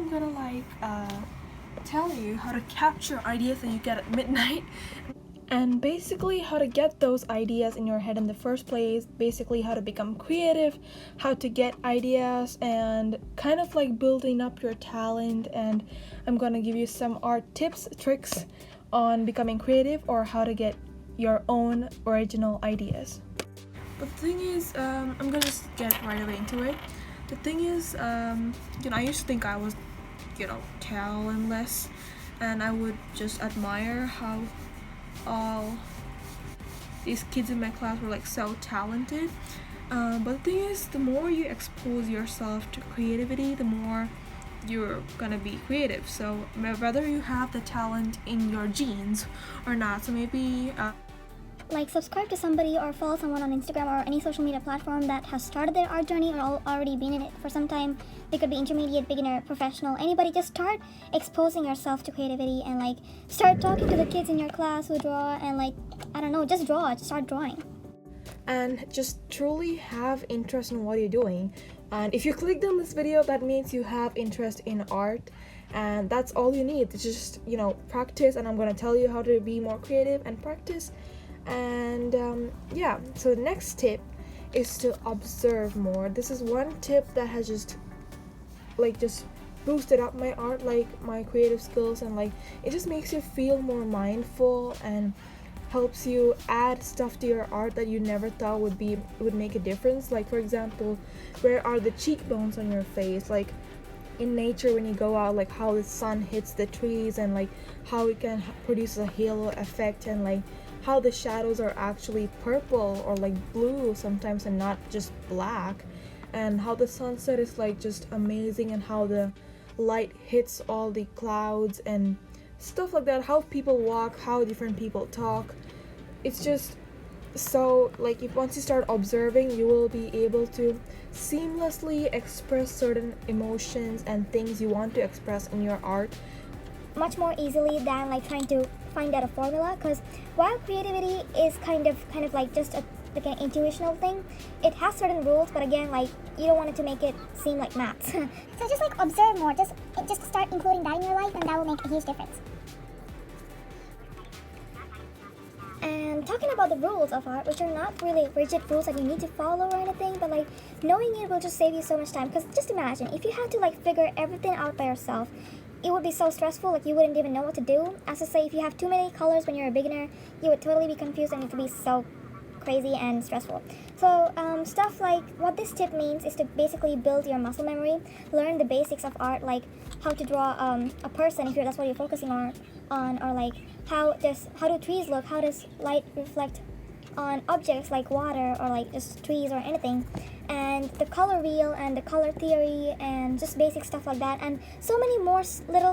I'm gonna tell you how to capture ideas that you get at midnight, and basically how to get those ideas in your head in the first place, basically how to become creative, how to get ideas, and kind of like building up your talent. And I'm gonna give you some art tips, tricks on becoming creative or how to get your own original ideas. But the thing is, I'm gonna just get right away into it. The thing is, I used to think I was, talentless, and I would just admire how all these kids in my class were like so talented. But the thing is, the more you expose yourself to creativity, the more you're gonna be creative. So whether you have the talent in your genes or not, so maybe like subscribe to somebody or follow someone on Instagram or any social media platform that has started their art journey or already been in it for some time. They could be intermediate, beginner, professional, anybody. Just start exposing yourself to creativity and start talking to the kids in your class who draw and just draw, just start drawing. And just truly have interest in what you're doing. And if you clicked on this video, that means you have interest in art, and that's all you need. It's just practice, and I'm gonna tell you how to be more creative and practice. And so the next tip is to observe more. This is one tip that has just boosted up my art, my creative skills, and it just makes you feel more mindful and helps you add stuff to your art that you never thought would make a difference. Like, for example, where are the cheekbones on your face? Like in nature, when you go out, how the sun hits the trees, and how it can produce a halo effect, and how the shadows are actually purple or blue sometimes and not just black, and how the sunset is just amazing, and how the light hits all the clouds and stuff like that, how people walk, how different people talk. It's just so if once you start observing, you will be able to seamlessly express certain emotions and things you want to express in your art much more easily than trying to find out a formula, because while creativity is kind of just an intuitional thing, it has certain rules, but again, you don't want it to make it seem like maths. So just observe more, just start including that in your life, and that will make a huge difference. And talking about the rules of art, which are not really rigid rules that you need to follow or anything, but knowing it will just save you so much time. Because just imagine if you had to figure everything out by yourself, it would be so stressful, you wouldn't even know what to do. As to say, if you have too many colors when you're a beginner, you would totally be confused, and it would be so crazy and stressful. So stuff what this tip means is to basically build your muscle memory, learn the basics of art, how to draw a person if that's what you're focusing on, or how do trees look, how does light reflect on objects like water or just trees or anything, and the color wheel and the color theory and just basic stuff like that, and so many more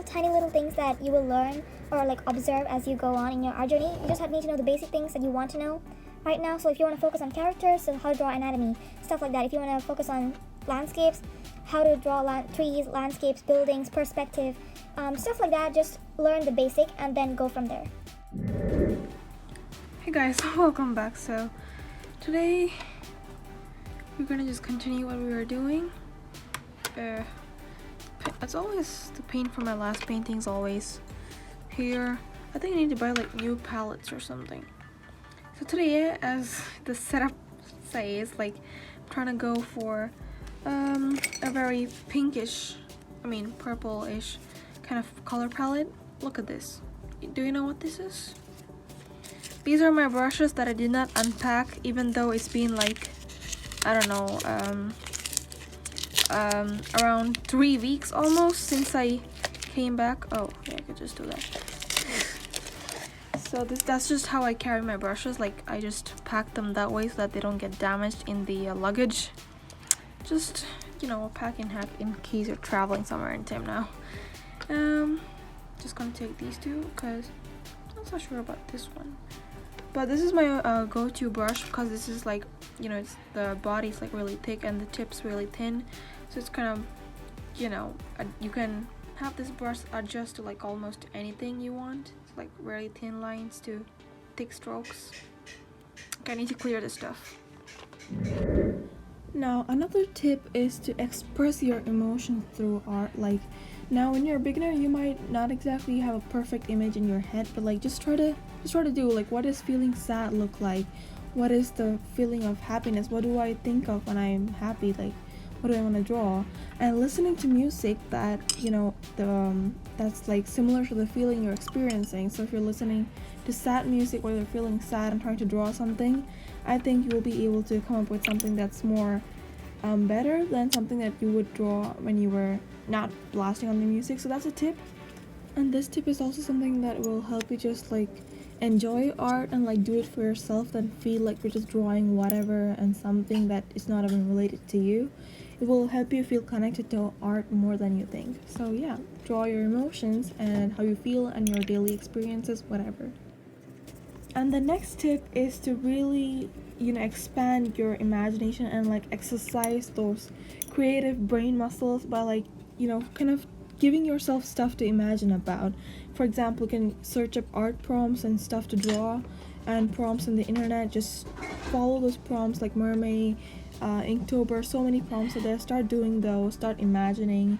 tiny little things that you will learn or observe as you go on in your art journey. You just need to know the basic things that you want to know right now. So if you want to focus on characters, so how to draw anatomy, stuff like that. If you want to focus on landscapes, how to draw trees, landscapes, buildings, perspective, stuff like that. Just learn the basic and then go from there. Hey guys, welcome back. So today we're gonna just continue what we were doing. It's always the paint from my last paintings always here. I think I need to buy new palettes or something. So today, as the setup says, I'm trying to go for a very pinkish, purple-ish kind of color palette. Look at this. Do you know what this is? These are my brushes that I did not unpack, even though it's been I don't know, around 3 weeks almost since I came back. Oh, yeah, I could just do that. So that's just how I carry my brushes. I just pack them that way so that they don't get damaged in the luggage. Just, a pack and hack in case you're traveling somewhere in time now. Just gonna take these two because I'm not so sure about this one. But this is my go-to brush because this is it's the body's really thick and the tip's really thin. So it's kind of, you can have this brush adjust to almost anything you want. It's very thin lines to thick strokes. Okay, I need to clear this stuff. Now, another tip is to express your emotions through art. Like, now when you're a beginner, you might not exactly have a perfect image in your head, but like just try to do like, what does feeling sad look like? What is the feeling of happiness? What do I think of when I'm happy? Like, what do I want to draw? And listening to music that that's like similar to the feeling you're experiencing. So if you're listening to sad music where you're feeling sad and trying to draw something, I think you will be able to come up with something that's more better than something that you would draw when you were not blasting on the music. So that's a tip. And this tip is also something that will help you just like enjoy art and like do it for yourself, than feel like you're just drawing whatever and something that is not even related to you. It will help you feel connected to art more than you think. So yeah, draw your emotions and how you feel and your daily experiences, whatever. And the next tip is to really, expand your imagination and like exercise those creative brain muscles by like, kind of giving yourself stuff to imagine about. For example, you can search up art prompts and stuff to draw, and prompts on the internet. Just follow those prompts like mermaid, inktober, so many prompts are there. Start doing those, start imagining.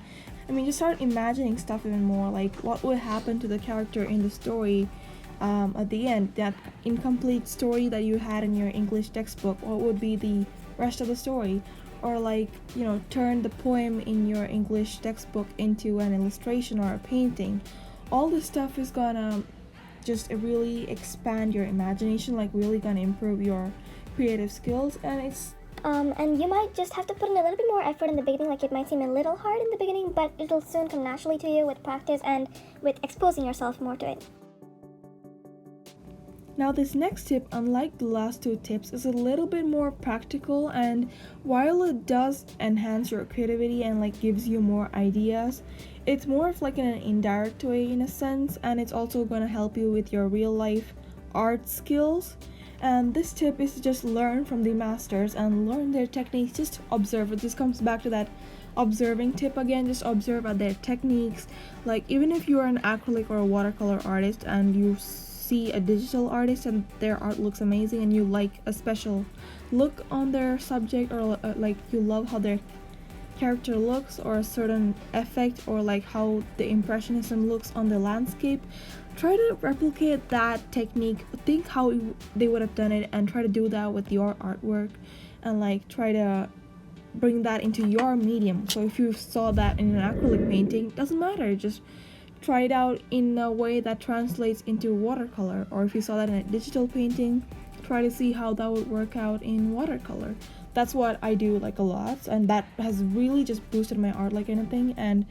Just start imagining stuff even more, like what would happen to the character in the story, at the end, that incomplete story that you had in your English textbook. What would be the rest of the story? Or like, turn the poem in your English textbook into an illustration or a painting. All this stuff is gonna just really expand your imagination, like really gonna improve your creative skills. And you might just have to put in a little bit more effort in the beginning. Like, it might seem a little hard in the beginning, but it'll soon come naturally to you with practice and with exposing yourself more to it. Now, this next tip, unlike the last two tips, is a little bit more practical, and while it does enhance your creativity and like gives you more ideas, it's more of like in an indirect way in a sense, and it's also going to help you with your real life art skills. And this tip is to just learn from the masters and learn their techniques. Just observe it. This comes back to that observing tip again. Just observe at their techniques. Like, even if you are an acrylic or a watercolor artist and you see a digital artist and their art looks amazing, and you like a special look on their subject, or like you love how their character looks, or a certain effect, or like how the impressionism looks on the landscape, try to replicate that technique. Think how they would have done it and try to do that with your artwork, and like try to bring that into your medium. So if you saw that in an acrylic painting, doesn't matter, just try it out in a way that translates into watercolor. Or if you saw that in a digital painting, try to see how that would work out in watercolor. That's what I do like a lot, and that has really just boosted my art like anything, and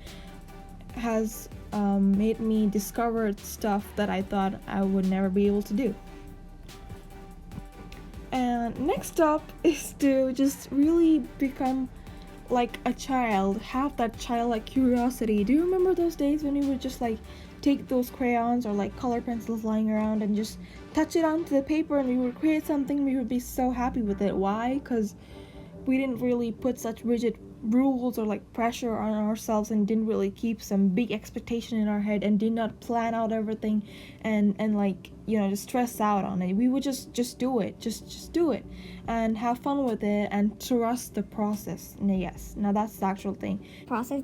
has made me discover stuff that I thought I would never be able to do. And next up is to just really become like a child, have that childlike curiosity. Do you remember those days when we would just like take those crayons or like color pencils lying around and just touch it onto the paper, and we would create something? We would be so happy with it. Why? Because we didn't really put such rigid rules or like pressure on ourselves, and didn't really keep some big expectation in our head, and did not plan out everything, and like, just stress out on it. We would just do it, just do it, and have fun with it, and trust the process. Yes, now that's the actual thing.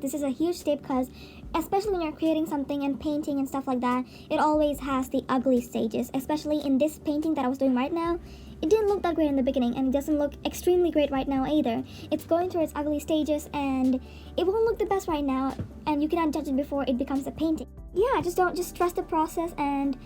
This is a huge step, because especially when you're creating something and painting and stuff like that, it always has the ugly stages. Especially in this painting that I was doing right now, it didn't look that great in the beginning, and it doesn't look extremely great right now either. It's going through its ugly stages, and it won't look the best right now, and you cannot judge it before it becomes a painting. Yeah, just trust the process, and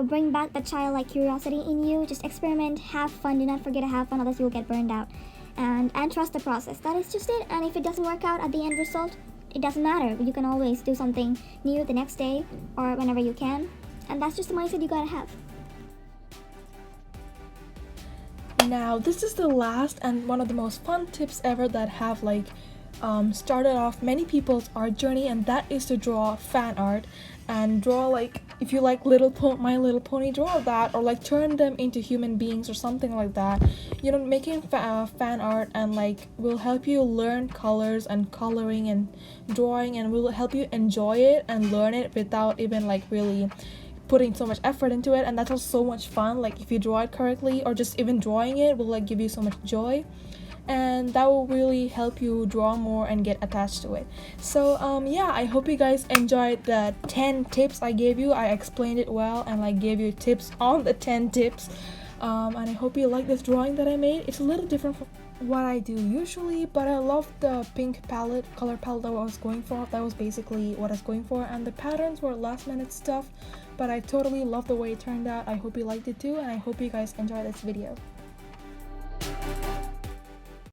bring back the childlike curiosity in you. Just experiment, have fun. Do not forget to have fun, otherwise you'll get burned out. And trust the process. That is just it. And if it doesn't work out at the end result, it doesn't matter. You can always do something new the next day or whenever you can. And that's just the mindset you gotta have. Now, this is the last and one of the most fun tips ever that have like started off many people's art journey, and that is to draw fan art. And draw, like, if you like My Little Pony, draw that, or like turn them into human beings or something like that. Making fan art and like will help you learn colors and coloring and drawing, and will help you enjoy it and learn it without even like really putting so much effort into it. And that's also so much fun. Like, if you draw it correctly, or just even drawing it will like give you so much joy. and that will really help you draw more and get attached to it. So yeah, I hope you guys enjoyed the 10 tips I gave you. I explained it well and like gave you tips on the 10 tips, and I hope you like this drawing that I made. It's a little different from what I do usually, but I love the pink color palette that I was going for. That was basically what I was going for, and the patterns were last minute stuff, but I totally love the way it turned out. I hope you liked it too, and I hope you guys enjoyed this video.